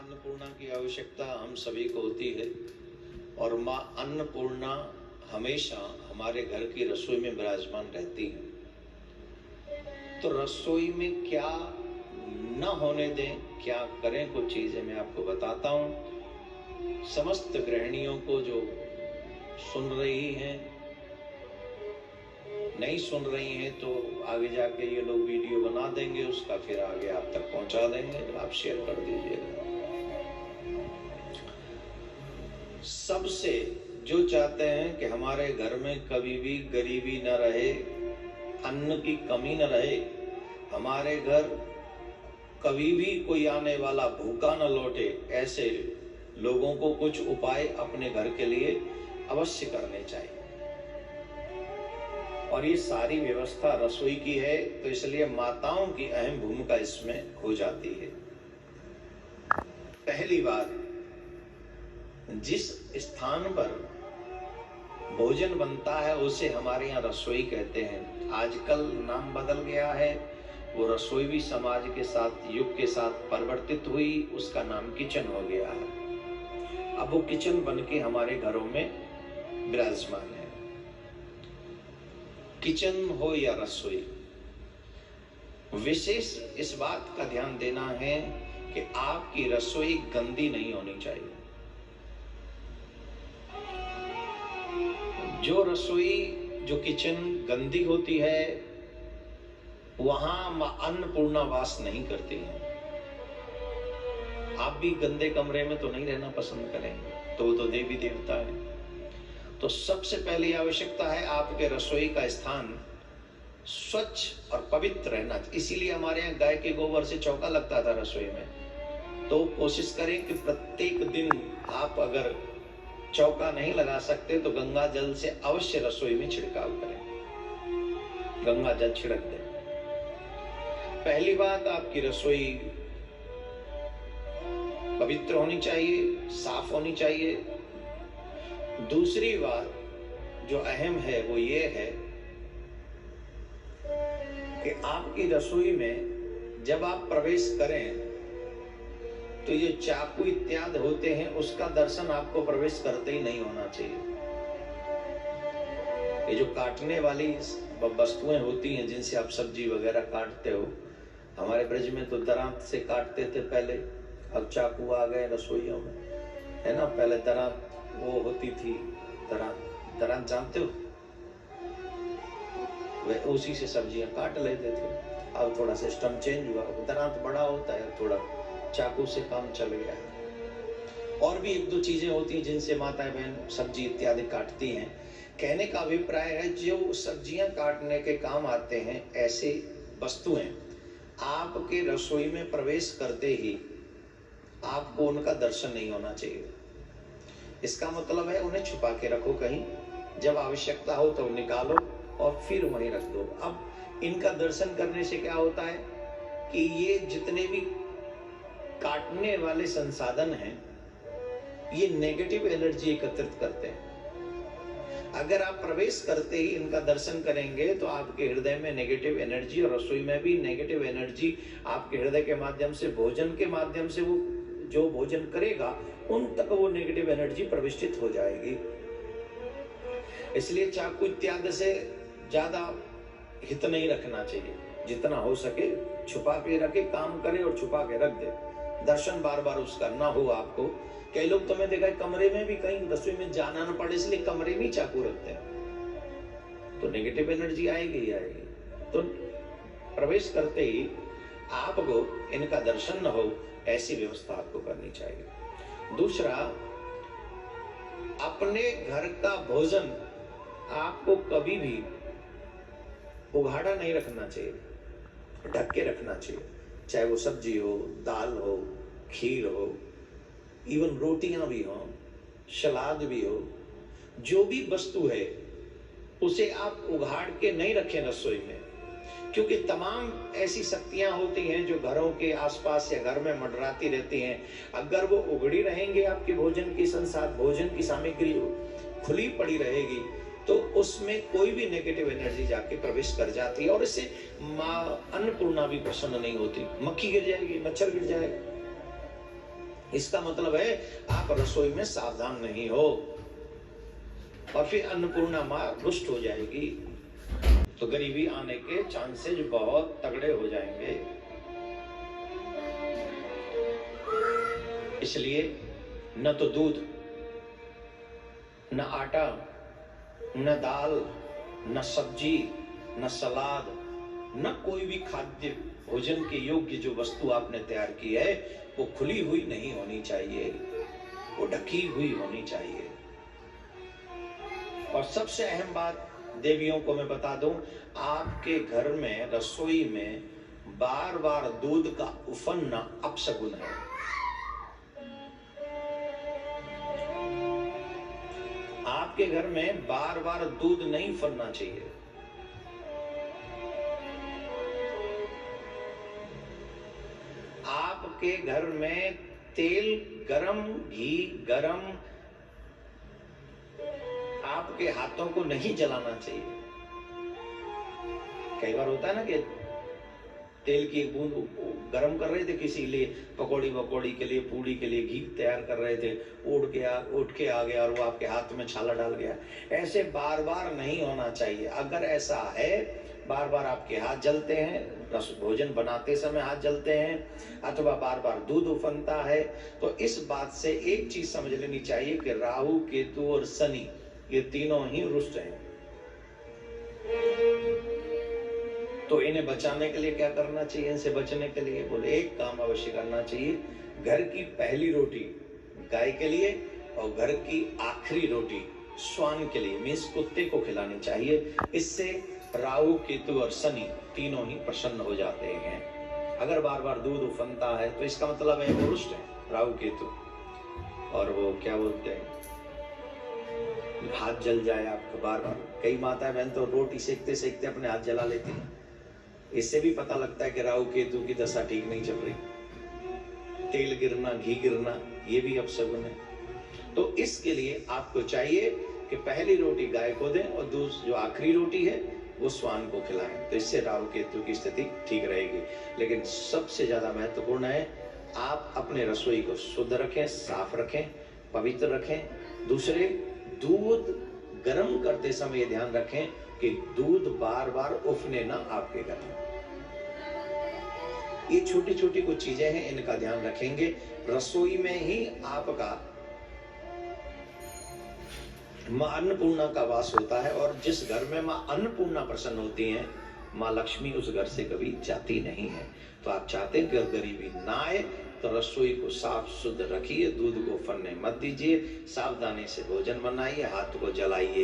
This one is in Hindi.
अन्नपूर्णा की आवश्यकता हम सभी को होती है और माँ अन्नपूर्णा हमेशा हमारे घर की रसोई में विराजमान रहती है। तो रसोई में क्या न होने दें, क्या करें, कुछ चीजें मैं आपको बताता हूँ। समस्त गृहिणियों को जो सुन रही हैं, नहीं सुन रही हैं तो आगे जाके ये लोग वीडियो बना देंगे, उसका फिर आगे आप तक पहुंचा देंगे, आप शेयर कर दीजिएगा। सबसे जो चाहते हैं कि हमारे घर में कभी भी गरीबी न रहे, अन्न की कमी न रहे, हमारे घर कभी भी कोई आने वाला भूखा न लौटे, ऐसे लोगों को कुछ उपाय अपने घर के लिए अवश्य करने चाहिए। और ये सारी व्यवस्था रसोई की है, तो इसलिए माताओं की अहम भूमिका इसमें हो जाती है। पहली बात, जिस स्थान पर भोजन बनता है उसे हमारे यहाँ रसोई कहते हैं। आजकल नाम बदल गया है, वो रसोई भी समाज के साथ, युग के साथ परिवर्तित हुई, उसका नाम किचन हो गया है। अब वो किचन बन के हमारे घरों में विराजमान है। किचन हो या रसोई, विशेष इस बात का ध्यान देना है कि आपकी रसोई गंदी नहीं होनी चाहिए। जो रसोई, जो किचन गंदी होती है, वहां मां अन्नपूर्णा वास नहीं करती है। आप भी गंदे कमरे में तो नहीं रहना पसंद करेंगे, तो वो तो देवी देवता है। तो सबसे पहली आवश्यकता है आपके रसोई का स्थान स्वच्छ और पवित्र रहना। इसीलिए हमारे यहाँ गाय के गोबर से चौका लगता था रसोई में। तो कोशिश करें कि प्रत्येक दिन आप अगर चौका नहीं लगा सकते तो गंगा जल से अवश्य रसोई में छिड़काव करें, गंगा जल छिड़क दें। पहली बात, आपकी रसोई पवित्र होनी चाहिए, साफ होनी चाहिए। दूसरी बात जो अहम है वो ये है कि आपकी रसोई में जब आप प्रवेश करें तो ये चाकू इत्यादि होते हैं, उसका दर्शन आपको प्रवेश करते ही नहीं होना चाहिए। ये जो काटने वाली वस्तुएं होती हैं जिनसे आप सब्जी वगैरह काटते हो, हमारे ब्रज में तो दरांत से काटते थे पहले, अब चाकू आ गए रसोइयों में, है ना। पहले दरांत वो होती थी, दरांत जानते हो, वे उसी से सब्जियां काट लेते थे। अब थोड़ा सिस्टम चेंज हुआ, दरांत बड़ा होता है, थोड़ा चाकू से काम चल गया है। और भी एक दो चीजें होती हैं जिनसे माताएं बहन सब्जी इत्यादि काटती हैं। कहने का अभिप्राय है जो सब्जियां काटने के काम आते हैं, ऐसे वस्तुएं आपके रसोई में प्रवेश करते ही आपको उनका दर्शन नहीं होना चाहिए। इसका मतलब है उन्हें छुपा के रखो कहीं, जब आवश्यकता हो तो निकालो और फिर वहीं रख दो। अब इनका दर्शन करने से क्या होता है कि ये जितने भी काटने वाले संसाधन हैं, ये नेगेटिव एनर्जी एकत्रित करते हैं। अगर आप प्रवेश करते ही इनका दर्शन करेंगे तो आपके हृदय में नेगेटिव एनर्जी, और रसोई में भी नेगेटिव एनर्जी आपके हृदय के माध्यम से, भोजन के माध्यम से, वो जो भोजन करेगा उन तक वो नेगेटिव एनर्जी प्रविष्टित हो जाएगी। इसलिए चाकू इत्यादि से ज्यादा हित नहीं रखना चाहिए, जितना हो सके छुपा के रखे, काम करे और छुपा के रख दे, दर्शन बार बार उसका ना हो आपको। कई लोग तो मैं देखा है कमरे में भी कहीं रसोई में जाना ना पड़े इसलिए कमरे में चाकू रखते हैं, तो नेगेटिव एनर्जी आएगी ही आएगी। तो प्रवेश करते ही आपको इनका दर्शन न हो, ऐसी व्यवस्था आपको करनी चाहिए। दूसरा, अपने घर का भोजन आपको कभी भी उघाड़ा नहीं रखना चाहिए, ढक के रखना चाहिए। चाहे वो सब्जी हो, दाल हो, खीर हो, इवन रोटियां भी हो, सलाद भी हो, जो भी वस्तु है उसे आप उघाड़ के नहीं रखें रसोई में, क्योंकि तमाम ऐसी शक्तियां होती हैं जो घरों के आसपास या घर में मंडराती रहती हैं। अगर वो उघड़ी रहेंगे, आपके भोजन की संसाधन, भोजन की सामग्री खुली पड़ी रहेगी, तो उसमें कोई भी नेगेटिव एनर्जी जाके प्रवेश कर जाती है और इससे मां अन्नपूर्णा भी प्रसन्न नहीं होती। मक्खी गिर जाएगी, मच्छर गिर जाएगा। इसका मतलब है आप रसोई में सावधान नहीं हो और फिर अन्नपूर्णा माँ रुष्ट हो जाएगी तो गरीबी आने के चांसेस बहुत तगड़े हो जाएंगे। इसलिए न तो दूध, न आटा, न दाल, न सब्जी, न सलाद, न कोई भी खाद्य भोजन के योग्य जो वस्तु आपने तैयार की है वो खुली हुई नहीं होनी चाहिए, वो ढकी हुई होनी चाहिए। और सबसे अहम बात देवियों को मैं बता दूं, आपके घर में रसोई में बार बार दूध का उफनना अपशगुन है। आपके घर में बार बार दूध नहीं उफनना चाहिए। आपके घर में तेल गरम, घी गरम आपके हाथों को नहीं जलाना चाहिए। कई बार होता है ना कि तेल की एक बूंद गरम कर रहे थे किसी लिए, पकौड़ी वकौड़ी के लिए, पूड़ी के लिए घी तैयार कर रहे थे, उठ के आ गया और वो आपके हाथ में छाला डाल गया। ऐसे बार बार नहीं होना चाहिए। अगर ऐसा है बार बार आपके हाथ जलते हैं, भोजन बनाते समय हाथ जलते हैं, अथवा बार बार दूध उफनता है, तो इस बात से एक चीज समझ लेनी चाहिए कि राहु, केतु और शनि ये तीनों ही रुष्ट हैं। तो इन्हें बचाने के लिए क्या करना चाहिए? इनसे बचने के लिए बोले एक काम अवश्य करना चाहिए, घर की पहली रोटी गाय के लिए और घर की आखिरी रोटी श्वान के लिए मीन्स कुत्ते को खिलानी चाहिए। इससे राहु, केतु और शनि तीनों ही प्रसन्न हो जाते हैं। अगर बार बार दूध उफनता है तो इसका मतलब है वो रुष्ट है, राहु केतु। और वो क्या बोलते हैं, हाथ जल जाए आपको बार बार। कई माताएं बहन तो रोटी सेकते सेकते अपने हाथ जला लेती हैं। इससे भी पता लगता है कि राहु केतु की दशा ठीक नहीं चल रही। तेल गिरना, घी गिरना ये भी अपशगुन है। तो इसके लिए आपको चाहिए कि पहली रोटी गाय को दें और दूसरी जो आखिरी रोटी है वो श्वान को खिलाएं। तो इससे राहु केतु की स्थिति ठीक रहेगी। लेकिन सबसे ज्यादा महत्वपूर्ण है आप अपने रसोई को शुद्ध रखें, साफ रखें, पवित्र रखें। दूसरे, दूध गर्म करते समय ध्यान रखें कि दूध बार बार उफने ना आपके घर में। ये छोटी छोटी कुछ चीजें हैं, इनका ध्यान रखेंगे। रसोई में ही आपका मां अन्नपूर्णा का वास होता है और जिस घर में मां अन्नपूर्णा प्रसन्न होती हैं, मां लक्ष्मी उस घर से कभी जाती नहीं है। तो आप चाहते हैं कि गरीबी ना आए तो रसोई को साफ शुद्ध रखिए, दूध को फरने मत दीजिए, सावधानी से भोजन बनाइए, हाथ को जलाइए।